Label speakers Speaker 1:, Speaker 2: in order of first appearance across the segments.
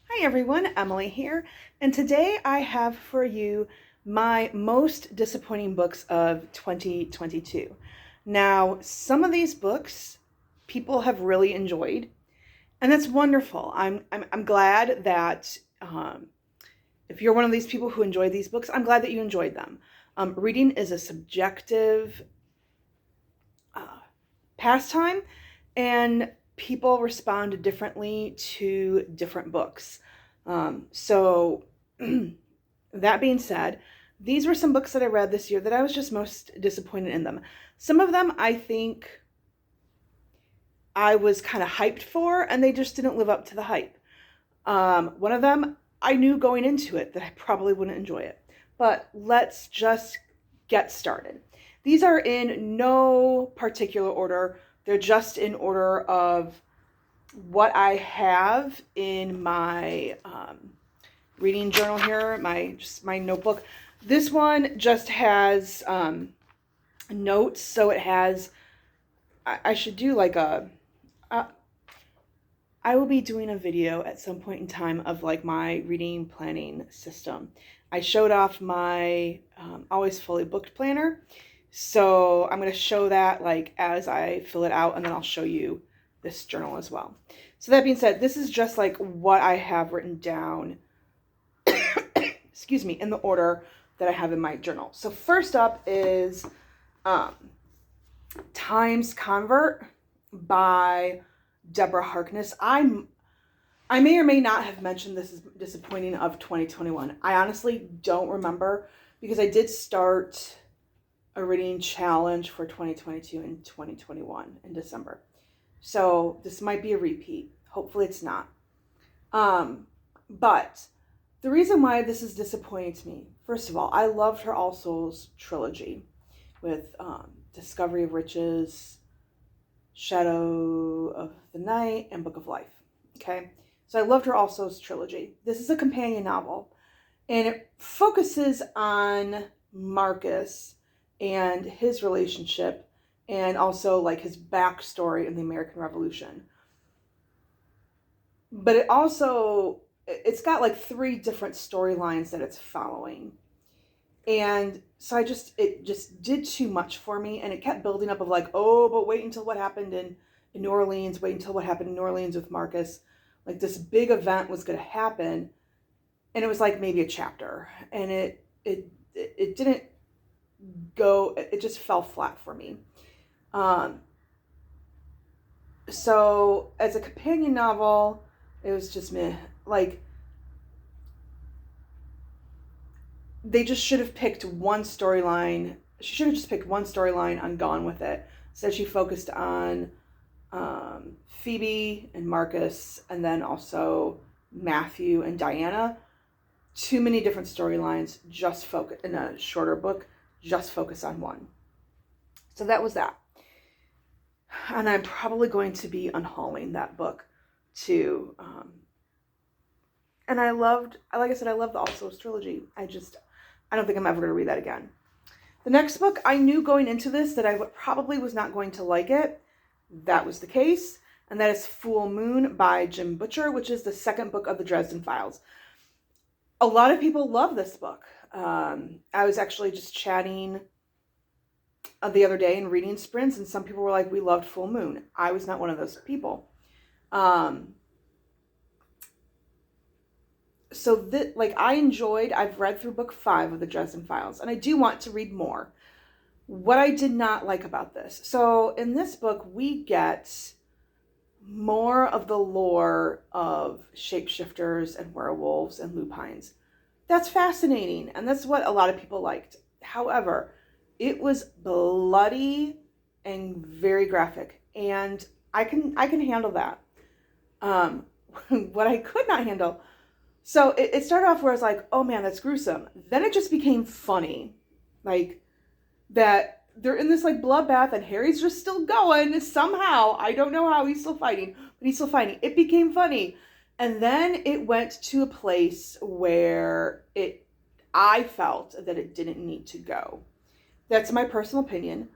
Speaker 1: Hi everyone, Emily here, and today I have for you my most disappointing books of 2022. Now, some of these books people have really enjoyed, and that's wonderful. I'm glad that if you're one of these people who enjoy these books, I'm glad that you enjoyed them. Reading is a subjective uh, pastime, and people respond differently to different books. So, that being said, these were some books that I read this year that I was just most disappointed in them. Some of them I think I was kind of hyped for, and they just didn't live up to the hype. One of them, I knew going into it that I probably wouldn't enjoy it. But let's just get started. These are in no particular order. They're just in order of what I have in my reading journal here, my notebook. This one just has notes, so it has. I should do like a. I will be doing a video at some point in time of like my reading planning system. I showed off my always fully booked planner, so I'm going to show that like as I fill it out, and then I'll show you this journal as well. So that being said, this is just like what I have written down, excuse me, in the order that I have in my journal. So first up is Times Convert by Deborah Harkness. I may or may not have mentioned this is disappointing of 2021. I honestly don't remember because I did start a reading challenge for 2022 and 2021 in December. So this might be a repeat. Hopefully it's not. But the reason why this is disappointing to me, first of all, I loved her All Souls trilogy with Discovery of Riches, Shadow of the Night, and Book of Life. Okay, so I loved her All Souls trilogy. This is a companion novel, and it focuses on Marcus and his relationship, and also like his backstory in the American Revolution. But it's got like three different storylines that it's following. And so it just did too much for me, and it kept building up of like, oh, but wait until what happened in New Orleans, wait until what happened in New Orleans with Marcus. Like this big event was going to happen, and it was like maybe a chapter, and it didn't go, it just fell flat for me. So as a companion novel, it was just meh. Like, they just should have picked one storyline. She should have just picked one storyline and gone with it. So she focused on Phoebe and Marcus, and then also Matthew and Diana. Too many different storylines. Just focus in a shorter book. Just focus on one. So that was that. And I'm probably going to be unhauling that book too. And like I said, I love the All Souls trilogy. I don't think I'm ever going to read that again. The next book, I knew going into this that I probably was not going to like it. That was the case. And that is Full Moon by Jim Butcher, which is the second book of the Dresden Files. A lot of people love this book. I was actually just chatting the other day in reading sprints, and some people were like, we loved Full Moon. I was not one of those people. So I've read through book 5 of the Dresden Files, and I do want to read more. What I did not like about this. So in this book, we get more of the lore of shapeshifters and werewolves and lupines. That's fascinating, and that's what a lot of people liked. However, it was bloody and very graphic, and I can handle that. What I could not handle. So it started off where I was like, oh man, that's gruesome. Then it just became funny. Like, that they're in this like bloodbath and Harry's just still going somehow. I don't know how he's still fighting, but he's still fighting. It became funny. And then it went to a place where I felt that it didn't need to go. That's my personal opinion.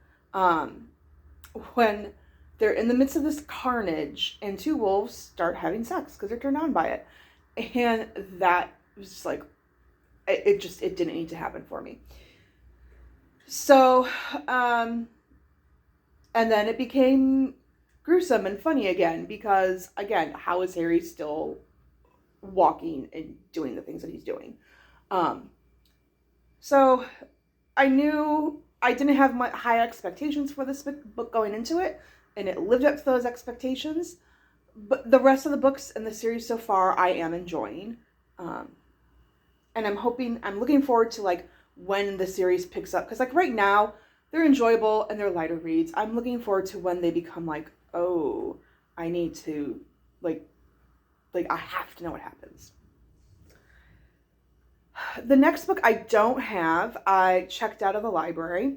Speaker 1: When they're in the midst of this carnage and two wolves start having sex because they're turned on by it. And that was just like, it didn't need to happen for me. So, and then it became gruesome and funny again, because again, how is Harry still walking and doing the things that he's doing? So I knew I didn't have my high expectations for this book going into it, and it lived up to those expectations. But the rest of the books in the series so far, I am enjoying. And I'm looking forward to like when the series picks up. Because like right now, they're enjoyable and they're lighter reads. I'm looking forward to when they become like, oh, I need to, like I have to know what happens. The next book I don't have. I checked out of the library.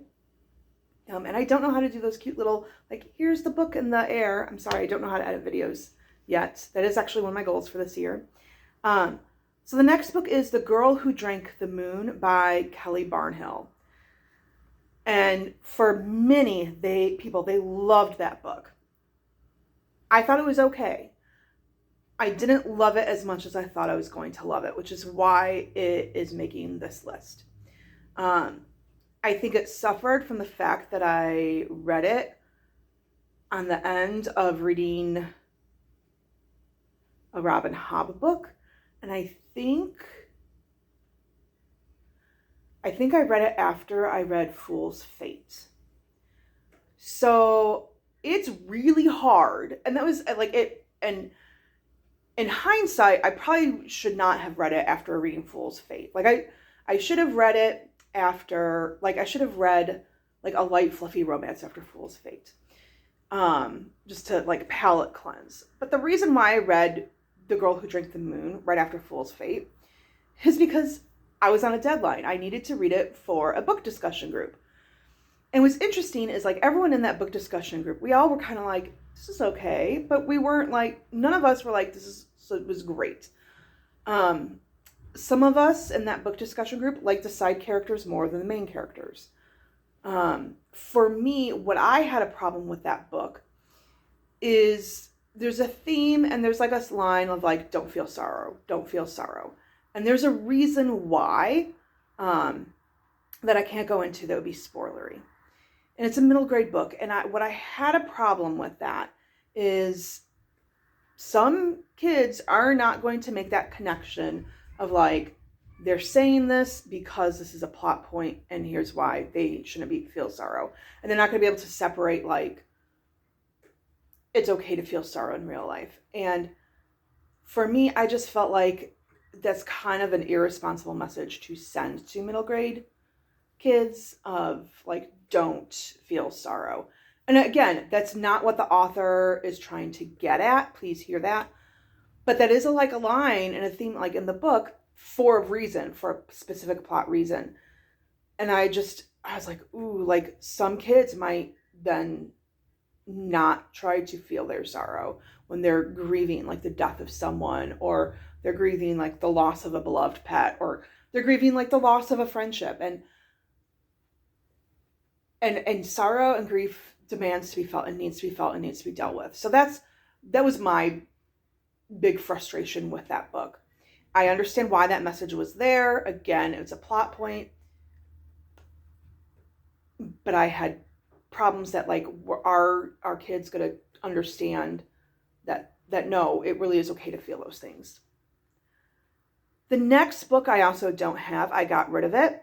Speaker 1: And I don't know how to do those cute little, like, here's the book in the air. I'm sorry, I don't know how to edit videos yet. That is actually one of my goals for this year. So the next book is The Girl Who Drank the Moon by Kelly Barnhill. And for many people, they loved that book. I thought it was okay. I didn't love it as much as I thought I was going to love it, which is why it is making this list. I think it suffered from the fact that I read it on the end of reading a Robin Hobb book. And I think I read it after I read Fool's Fate. So it's really hard. And that was like it. And in hindsight, I probably should not have read it after reading Fool's Fate. Like I should have read it after, like I should have read like a light fluffy romance after Fool's Fate. Just to like palate cleanse. But the reason why I read The Girl Who Drank the Moon right after Fool's Fate is because I was on a deadline. I needed to read it for a book discussion group. And what's interesting is like everyone in that book discussion group, we all were kind of like, this is okay, but we weren't like, none of us were like, it was great. Some of us in that book discussion group liked the side characters more than the main characters. For me, what I had a problem with that book is there's a theme and there's like a line of like, don't feel sorrow. And there's a reason why that I can't go into that would be spoilery. And it's a middle grade book. And what I had a problem with that is some kids are not going to make that connection of like, they're saying this because this is a plot point and here's why they shouldn't feel sorrow. And they're not going to be able to separate like, it's okay to feel sorrow in real life. And for me, I just felt like that's kind of an irresponsible message to send to middle grade kids of like, don't feel sorrow. And again, that's not what the author is trying to get at. Please hear that. But that is a line and a theme like in the book for a reason, for a specific plot reason. And I was like, ooh, like some kids might then not try to feel their sorrow when they're grieving like the death of someone, or they're grieving like the loss of a beloved pet, or they're grieving like the loss of a friendship. And sorrow and grief demands to be felt and needs to be felt and needs to be dealt with. So that was my big frustration with that book. I understand why that message was there. Again, it's a plot point. But I had problems that like, are our kids going to understand that no, it really is okay to feel those things. The next book I also don't have, I got rid of it,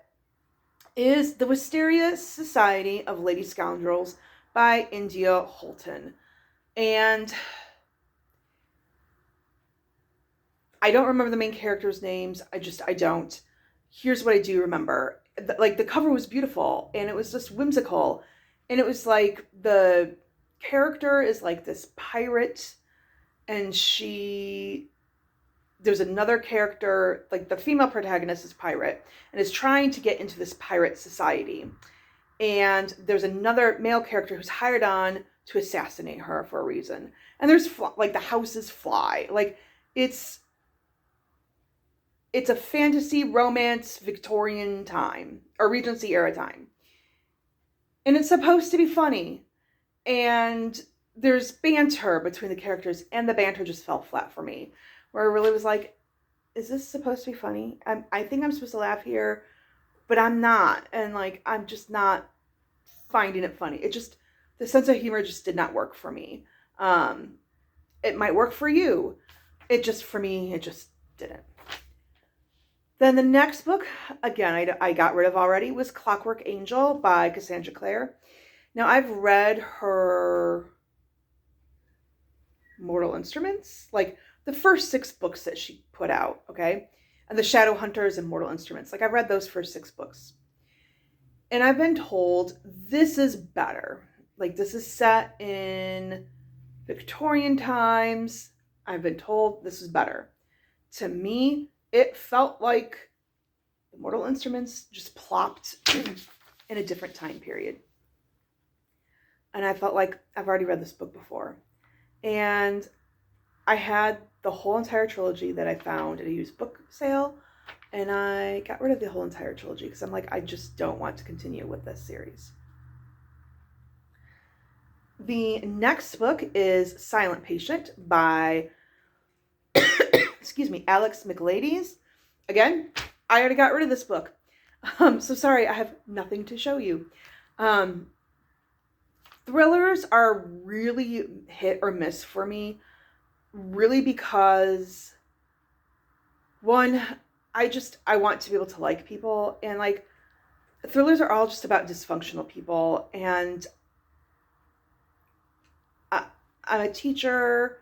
Speaker 1: is The Wisteria Society of Lady Scoundrels by India Holton. And I don't remember the main characters' names. I don't. Here's what I do remember. Like the cover was beautiful and it was just whimsical. And it was like the character is like this pirate and there's another character, like the female protagonist is pirate and is trying to get into this pirate society. And there's another male character who's hired on to assassinate her for a reason. And there's like the houses fly. Like it's a fantasy romance Victorian time or Regency era time. And it's supposed to be funny. And there's banter between the characters, and the banter just fell flat for me. Where it really was like, is this supposed to be funny? I think I'm supposed to laugh here, but I'm not. And like, I'm just not finding it funny. It just, the sense of humor just did not work for me. Um, it might work for you. It just, for me, it just didn't. Then the next book, again, I got rid of already, was Clockwork Angel by Cassandra Clare. Now, I've read her Mortal Instruments, like the first 6 books that she put out, okay? And the Shadowhunters and Mortal Instruments. Like, I've read those first 6 books. And I've been told this is better. Like, this is set in Victorian times. I've been told this is better. To me, it felt like the Mortal Instruments just plopped in a different time period. And I felt like I've already read this book before. And I had the whole entire trilogy that I found at a used book sale. And I got rid of the whole entire trilogy because I'm like, I just don't want to continue with this series. The next book is Silent Patient by Alex McLadies. Again, I already got rid of this book. So sorry, I have nothing to show you. Thrillers are really hit or miss for me. Really because, one, I want to be able to like people. And like, thrillers are all just about dysfunctional people. And I'm a teacher.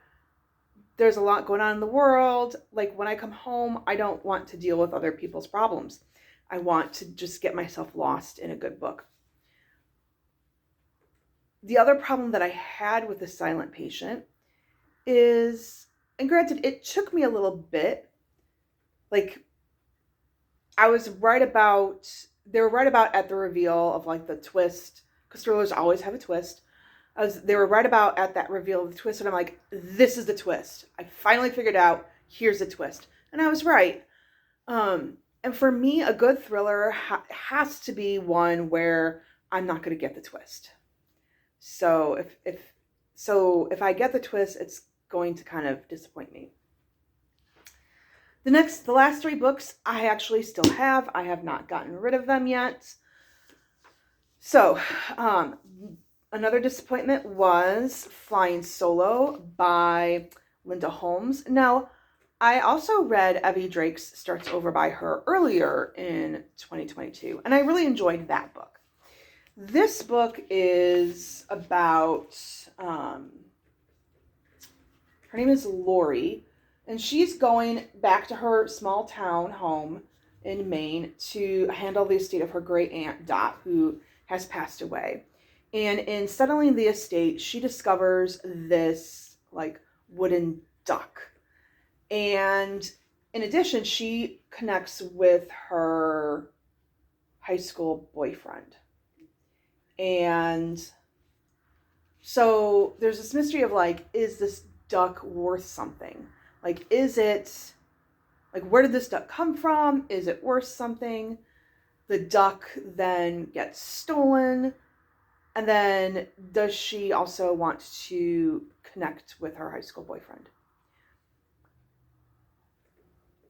Speaker 1: There's a lot going on in the world. Like, when I come home, I don't want to deal with other people's problems. I want to just get myself lost in a good book. The other problem that I had with The Silent Patient is, and granted, it took me a little bit, like, they were right about at the reveal of like the twist, because thrillers always have a twist. They were right about at that reveal of the twist, and I'm like, this is the twist. I finally figured out, here's the twist. And I was right. And for me, a good thriller has to be one where I'm not going to get the twist. So if I get the twist, it's going to kind of disappoint me. The last 3 books I actually still have. I have not gotten rid of them yet. So, another disappointment was Flying Solo by Linda Holmes. Now, I also read Evie Drake's Starts Over by her earlier in 2022, and I really enjoyed that book. This book is about, her name is Lori, and she's going back to her small town home in Maine to handle the estate of her great aunt Dot, who has passed away. And in settling the estate, she discovers this like wooden duck. And in addition, she connects with her high school boyfriend. And so there's this mystery of like, is this duck worth something? Like, where did this duck come from? Is it worth something? The duck then gets stolen. And then does she also want to connect with her high school boyfriend?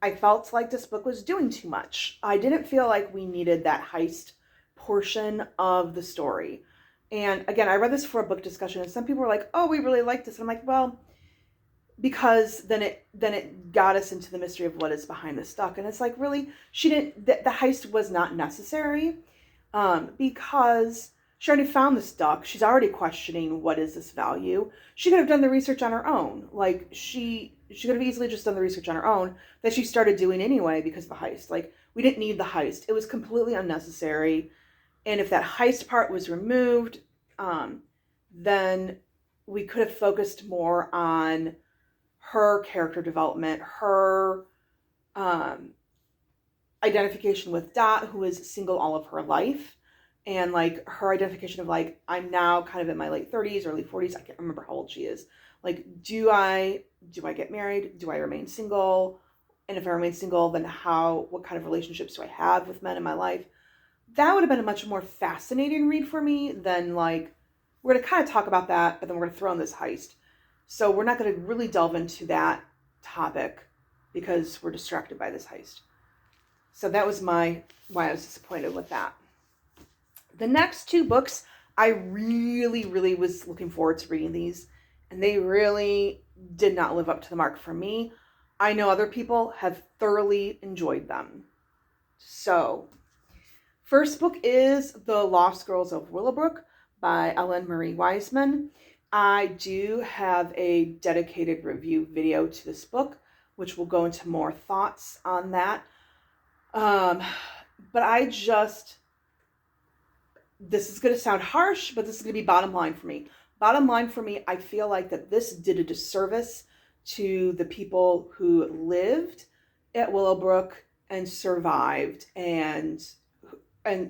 Speaker 1: I felt like this book was doing too much. I didn't feel like we needed that heist portion of the story. And again, I read this for a book discussion, and some people were like, oh, we really liked this. And I'm like, well, because then it got us into the mystery of what is behind this duck. And it's like, really, the heist was not necessary, because she already found this duck. She's already questioning, what is this value? She could have done the research on her own. Like, she could have easily just done the research on her own that she started doing anyway because of the heist. Like, we didn't need the heist. It was completely unnecessary. And if that heist part was removed, then we could have focused more on her character development, her identification with Dot, who is single all of her life. And like her identification of like, I'm now kind of in my late 30s, early 40s. I can't remember how old she is. Like, do I get married? Do I remain single? And if I remain single, then what kind of relationships do I have with men in my life? That would have been a much more fascinating read for me than like, we're going to kind of talk about that, but then we're going to throw in this heist. So we're not going to really delve into that topic. because we're distracted by this heist. So that was why I was disappointed with that. The next two books, I really, really was looking forward to reading these, and they really did not live up to the mark for me. I know other people have thoroughly enjoyed them. So, first book is The Lost Girls of Willowbrook by Ellen Marie Wiseman. I do have a dedicated review video to this book, which will go into more thoughts on that. But this is going to sound harsh, but this is going to be bottom line for me. Bottom line for me, I feel like that this did a disservice to the people who lived at Willowbrook and survived,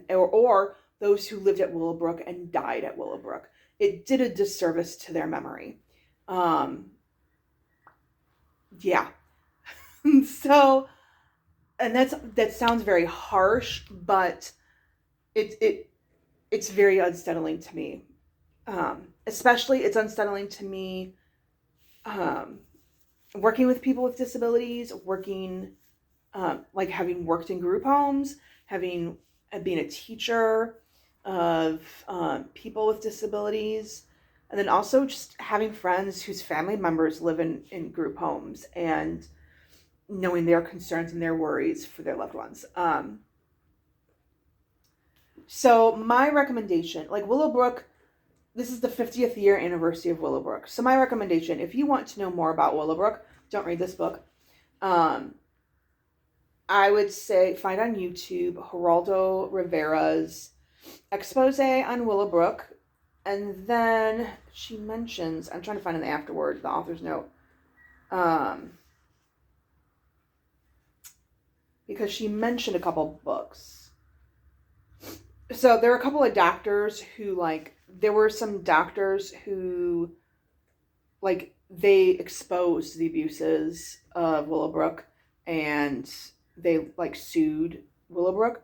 Speaker 1: or those who lived at Willowbrook and died at Willowbrook. It did a disservice to their memory. Yeah. So, and that sounds very harsh, but it's very unsettling to me. Especially it's unsettling to me working with people with disabilities, having worked in group homes, being a teacher of people with disabilities, and then also just having friends whose family members live in group homes and knowing their concerns and their worries for their loved ones. So my recommendation, like Willowbrook, this is the 50th year anniversary of Willowbrook. So my recommendation, if you want to know more about Willowbrook, don't read this book. I would say find on YouTube Geraldo Rivera's expose on Willowbrook. And then she mentions, I'm trying to find in the afterword, the author's note. Because she mentioned a couple books. So there were a couple of doctors who, there were some doctors who, they exposed the abuses of Willowbrook and they, sued Willowbrook.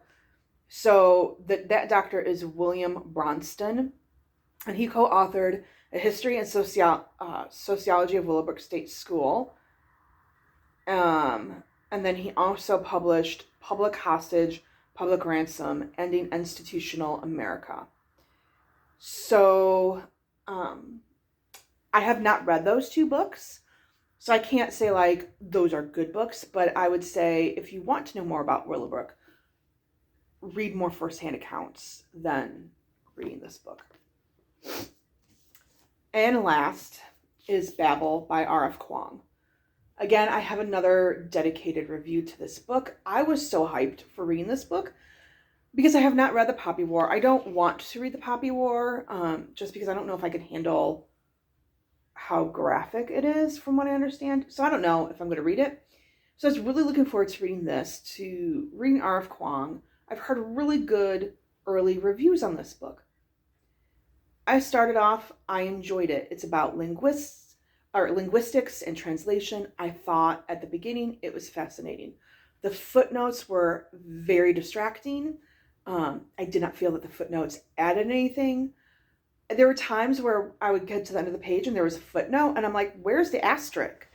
Speaker 1: So that doctor is William Bronston, and he co-authored A History and Sociology of Willowbrook State School. And then he also published Public Hostage, Public Ransom, Ending Institutional America. So, I have not read those two books, so I can't say those are good books, but I would say if you want to know more about Willowbrook, read more firsthand accounts than reading this book. And last is Babel by R.F. Kuang. Again, I have another dedicated review to this book. I was so hyped for reading this book because I have not read The Poppy War. I don't want to read The Poppy War just because I don't know if I could handle how graphic it is from what I understand. So I don't know if I'm going to read it. So I was really looking forward to reading R.F. Kuang. I've heard really good early reviews on this book. I started off, I enjoyed it. It's about linguistics and translation. I thought at the beginning it was fascinating. The footnotes were very distracting. I did not feel that the footnotes added anything. There were times where I would get to the end of the page and there was a footnote and I'm like, where's the asterisk?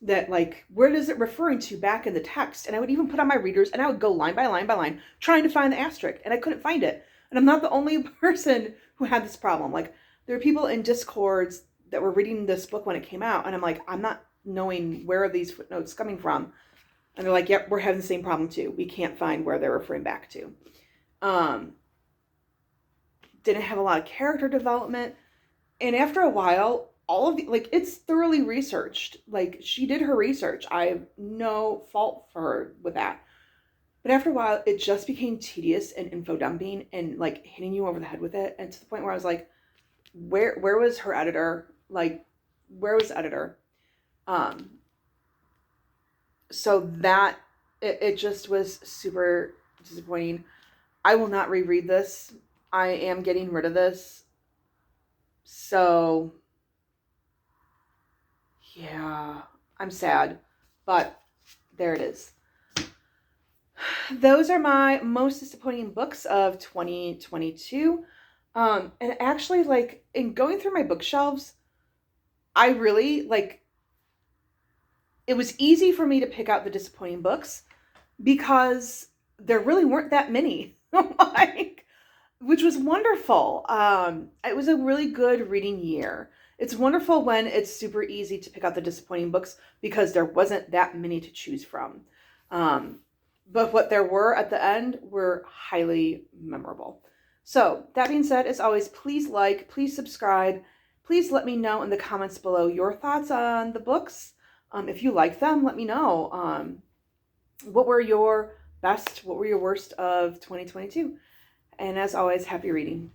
Speaker 1: That where is it referring to back in the text? And I would even put on my readers and I would go line by line by line trying to find the asterisk, and I couldn't find it. And I'm not the only person who had this problem. There were people in Discords that were reading this book when it came out, and I'm like, I'm not knowing where are these footnotes coming from. And they're like, yep, we're having the same problem too. We can't find where they're referring back to. Didn't have a lot of character development. And after a while, all of the, it's thoroughly researched. She did her research. I have no fault for her with that. But after a while, it just became tedious and info dumping and hitting you over the head with it. And to the point where I was like, where was her editor? Where was the editor? So that, it just was super disappointing. I will not reread this. I am getting rid of this. So, yeah, I'm sad. But there it is. Those are my most disappointing books of 2022. And actually, in going through my bookshelves, I really, it was easy for me to pick out the disappointing books because there really weren't that many, like, which was wonderful. It was a really good reading year. It's wonderful when it's super easy to pick out the disappointing books because there wasn't that many to choose from. But what there were at the end were highly memorable. So that being said, as always, please like, please subscribe. Please let me know in the comments below your thoughts on the books. If you like them, let me know. What were your best, what were your worst of 2022? And as always, happy reading.